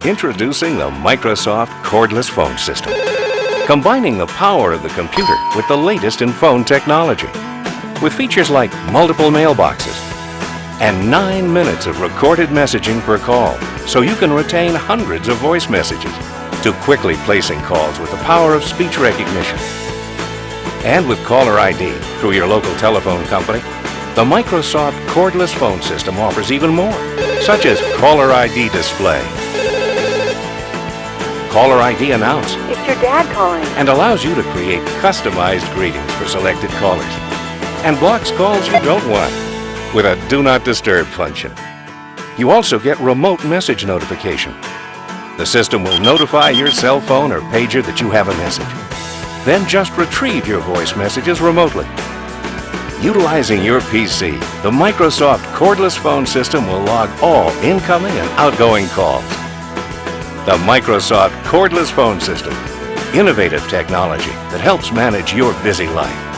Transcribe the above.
Introducing the Microsoft Cordless Phone System, combining the power of the computer with the latest in phone technology, with features like multiple mailboxes and 9 minutes of recorded messaging per call, so you can retain hundreds of voice messages, to quickly placing calls with the power of speech recognition. And with caller ID through your local telephone company, the Microsoft Cordless Phone System offers even more, such as caller ID display, caller ID announce, "It's your dad calling," and allows you to create customized greetings for selected callers, and blocks calls you don't want with a Do Not Disturb function. You also get remote message notification. The system will notify your cell phone or pager that you have a message. Then just retrieve your voice messages remotely. Utilizing your PC, the Microsoft Cordless Phone System will log all incoming and outgoing calls. The Microsoft Cordless Phone System, innovative technology that helps manage your busy life.